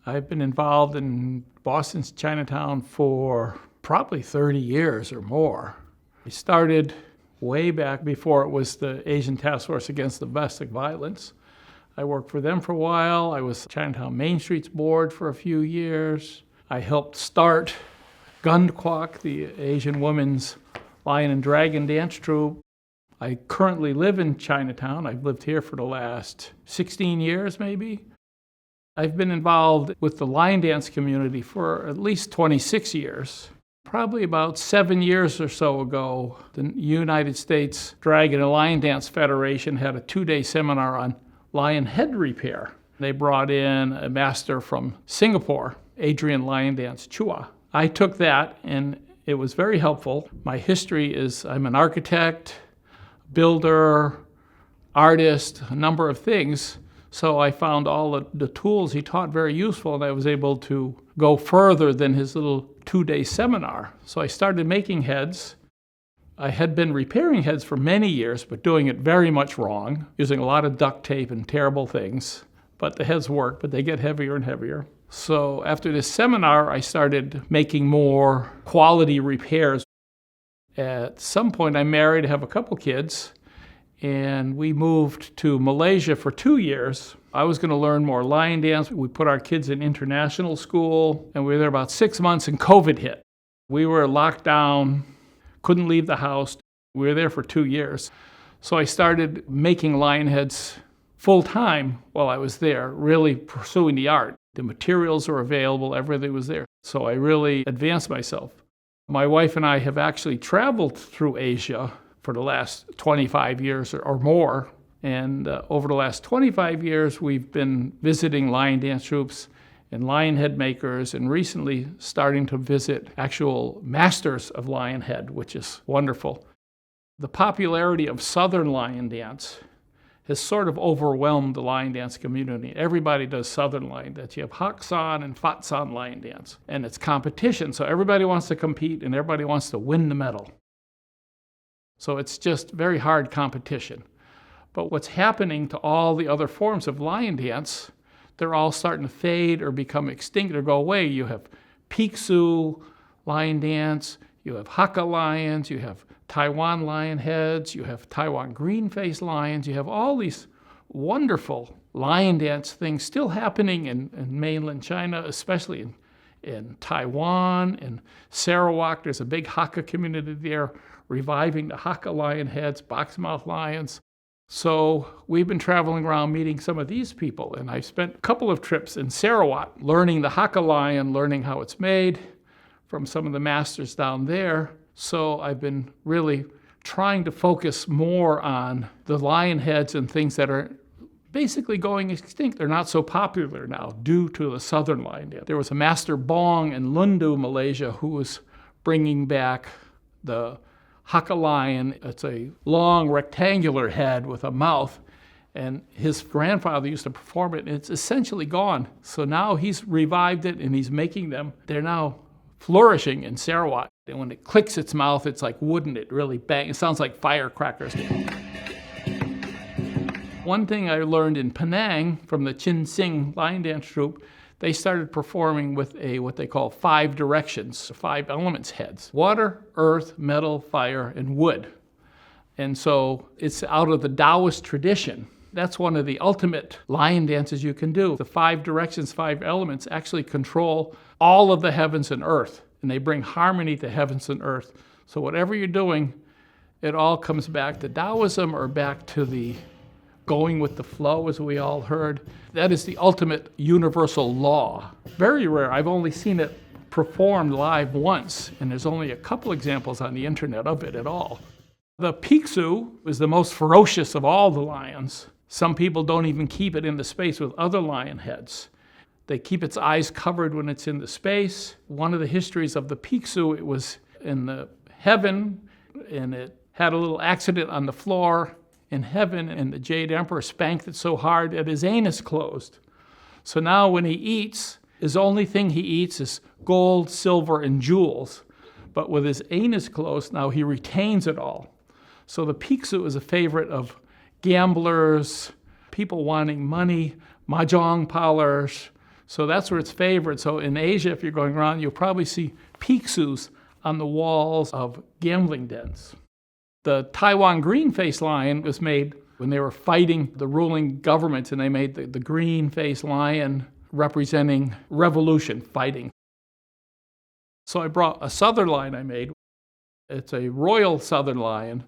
I've been involved in Boston's Chinatown for probably 30 years or more. I started way back before it was the Asian Task Force Against Domestic Violence. I worked for them for a while. I was Chinatown Main Street's board for a few years. I helped start Gunkwok, the Asian women's lion and dragon dance troupe. I currently live in Chinatown. I've lived here for the last 16 years maybe. I've been involved with the lion dance community for at least 26 years. Probably about 7 years or so ago, the United States Dragon and Lion Dance Federation had a 2-day seminar on lion head repair. They brought in a master from Singapore, Adrian Lion Dance Chua. I took that and it was very helpful. My history is I'm an architect, builder, artist, a number of things. So I found all the tools he taught very useful, and I was able to go further than his little 2-day seminar. So I started making heads. I had been repairing heads for many years, but doing it very much wrong, using a lot of duct tape and terrible things. But the heads work, but they get heavier and heavier. So after this seminar, I started making more quality repairs. At some point, I'm married, I have a couple kids, and we moved to Malaysia for 2 years. I was going to learn more lion dance. We put our kids in international school, and we were there about 6 months, and COVID hit. We were locked down, couldn't leave the house. We were there for 2 years. So I started making lion heads full-time while I was there, really pursuing the art. The materials were available, everything was there. So I really advanced myself. My wife and I have actually traveled through Asia for the last 25 years or more. And over the last 25 years, we've been visiting lion dance troupes and lion head makers, and recently starting to visit actual masters of lion head, which is wonderful. The popularity of Southern lion dance has sort of overwhelmed the lion dance community. Everybody does Southern lion dance. You have Haksan and Fatsan lion dance, and it's competition. So everybody wants to compete and everybody wants to win the medal. So it's just very hard competition. But what's happening to all the other forms of lion dance, they're all starting to fade or become extinct or go away. You have Pixu lion dance, you have Hakka lions, you have Taiwan lion heads, you have Taiwan green-faced lions, you have all these wonderful lion dance things still happening in mainland China, especially in Taiwan and Sarawak. There's a big Hakka community there, reviving the Hakka lion heads, box-mouth lions. So we've been traveling around meeting some of these people, and I've spent a couple of trips in Sarawak learning the Hakka lion, learning how it's made from some of the masters down there. So I've been really trying to focus more on the lion heads and things that are basically going extinct. They're not so popular now due to the Southern lion dance. There was a Master Bong in Lundu, Malaysia, who was bringing back the Hakka lion. It's a long rectangular head with a mouth, and his grandfather used to perform it, and it's essentially gone. So now he's revived it and he's making them. They're now flourishing in Sarawak. And when it clicks its mouth, it's like wooden. It really bangs. It sounds like firecrackers. One thing I learned in Penang from the Chin Sing lion dance troupe, they started performing with what they call 5 directions, 5 elements heads: water, earth, metal, fire, and wood. And so it's out of the Taoist tradition. That's one of the ultimate lion dances you can do. The 5 directions, 5 elements actually control all of the heavens and earth, and they bring harmony to heavens and earth. So whatever you're doing, it all comes back to Taoism or back to the going with the flow, as we all heard. That is the ultimate universal law. Very rare. I've only seen it performed live once, and there's only a couple examples on the internet of it at all. The Pixu is the most ferocious of all the lions. Some people don't even keep it in the space with other lion heads. They keep its eyes covered when it's in the space. One of the histories of the Pixu, it was in the heaven, and it had a little accident on the floor in heaven, and the Jade Emperor spanked it so hard that his anus closed. So now when he eats, his only thing he eats is gold, silver, and jewels. But with his anus closed, now he retains it all. So the Pixu is a favorite of gamblers, people wanting money, mahjong parlors. So that's where it's favored. So in Asia, if you're going around, you'll probably see piksus on the walls of gambling dens. The Taiwan green-faced lion was made when they were fighting the ruling government, and they made the green-faced lion representing revolution, fighting. So I brought a southern lion I made. It's a royal southern lion,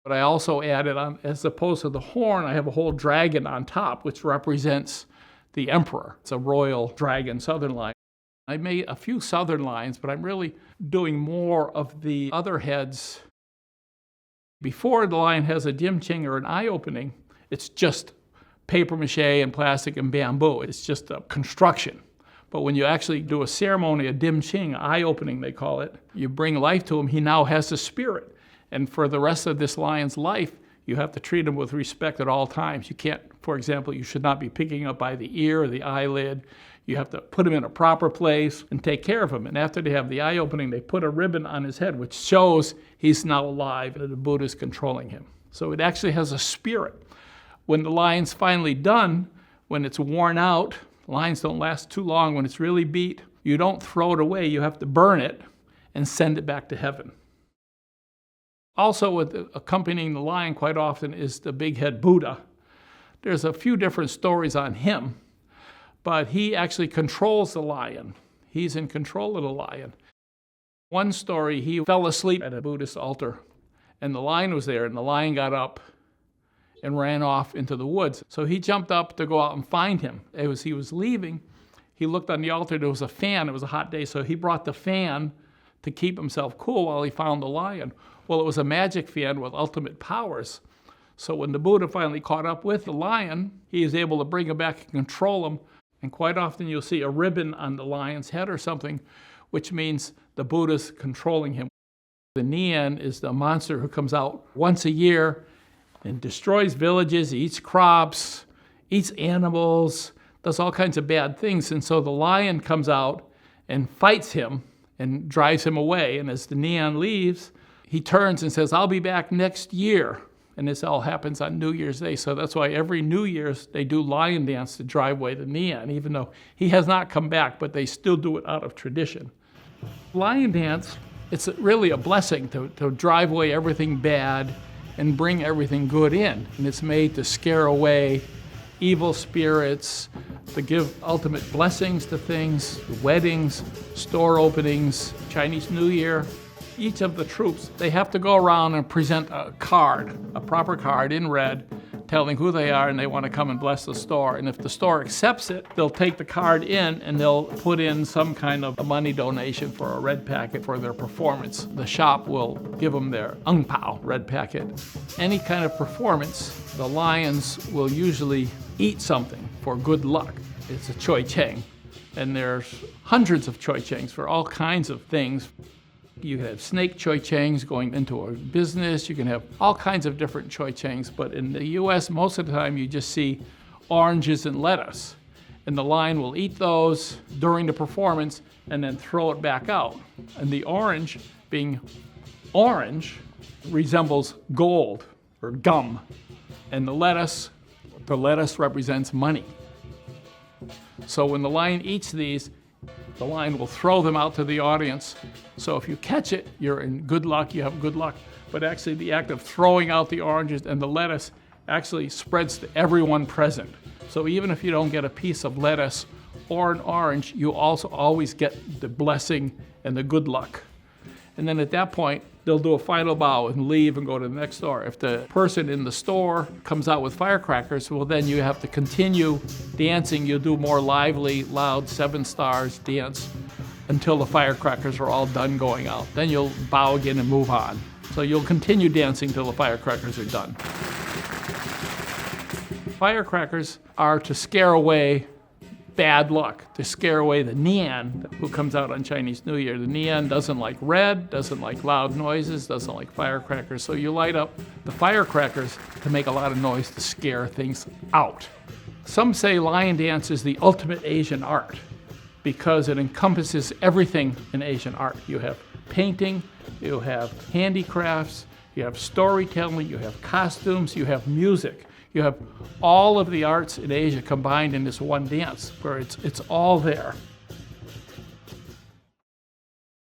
but I also added on, as opposed to the horn, I have a whole dragon on top, which represents the emperor. It's a royal dragon southern lion. I made a few southern lions, but I'm really doing more of the other heads. Before the lion has a dim ching or an eye opening, it's just paper mache and plastic and bamboo. It's just a construction. But when you actually do a ceremony, a dim ching, eye opening they call it, you bring life to him, he now has a spirit. And for the rest of this lion's life, you have to treat him with respect at all times. You can't, for example, you should not be picking up by the ear or the eyelid. You have to put him in a proper place and take care of him. And after they have the eye opening, they put a ribbon on his head, which shows he's now alive and the Buddha is controlling him. So it actually has a spirit. When the lion's finally done, when it's worn out, lions don't last too long. When it's really beat, you don't throw it away. You have to burn it and send it back to heaven. Also, accompanying the lion quite often is the big head Buddha. There's a few different stories on him, but he actually controls the lion. He's in control of the lion. One story, he fell asleep at a Buddhist altar, and the lion was there, and the lion got up and ran off into the woods. So he jumped up to go out and find him. As he was leaving, he looked on the altar, there was a fan, it was a hot day, so he brought the fan to keep himself cool while he found the lion. Well, it was a magic fan with ultimate powers. So when the Buddha finally caught up with the lion, he was able to bring him back and control him. And quite often you'll see a ribbon on the lion's head or something, which means the Buddha's controlling him. The Nian is the monster who comes out once a year and destroys villages, eats crops, eats animals, does all kinds of bad things. And so the lion comes out and fights him and drives him away. And as the Nian leaves, he turns and says, "I'll be back next year." And this all happens on New Year's Day. So that's why every New Year's they do lion dance to drive away the Nian, even though he has not come back, but they still do it out of tradition. Lion dance, it's really a blessing to drive away everything bad and bring everything good in. And it's made to scare away evil spirits, to give ultimate blessings to things, weddings, store openings, Chinese New Year. Each of the troops, they have to go around and present a card, a proper card in red, telling who they are and they want to come and bless the store. And if the store accepts it, they'll take the card in and they'll put in some kind of a money donation for a red packet for their performance. The shop will give them their ang pao, red packet. Any kind of performance, the lions will usually eat something for good luck. It's a choi cheng. And there's hundreds of choi chengs for all kinds of things. You can have snake choi chengs going into a business. You can have all kinds of different choi chengs. But in the U.S., most of the time, you just see oranges and lettuce. And the lion will eat those during the performance and then throw it back out. And the orange, being orange, resembles gold or gum. And the lettuce represents money. So when the lion eats these, the lion will throw them out to the audience. So if you catch it, you're in good luck, you have good luck. But actually the act of throwing out the oranges and the lettuce actually spreads to everyone present. So even if you don't get a piece of lettuce or an orange, you also always get the blessing and the good luck. And then at that point, they'll do a final bow and leave and go to the next store. If the person in the store comes out with firecrackers, well, then you have to continue dancing. You'll do more lively, loud 7 stars dance until the firecrackers are all done going out. Then you'll bow again and move on. So you'll continue dancing till the firecrackers are done. Firecrackers are to scare away bad luck, to scare away the Nian who comes out on Chinese New Year. The Nian doesn't like red, doesn't like loud noises, doesn't like firecrackers. So you light up the firecrackers to make a lot of noise to scare things out. Some say lion dance is the ultimate Asian art because it encompasses everything in Asian art. You have painting, you have handicrafts, you have storytelling, you have costumes, you have music. You have all of the arts in Asia combined in this one dance where it's all there.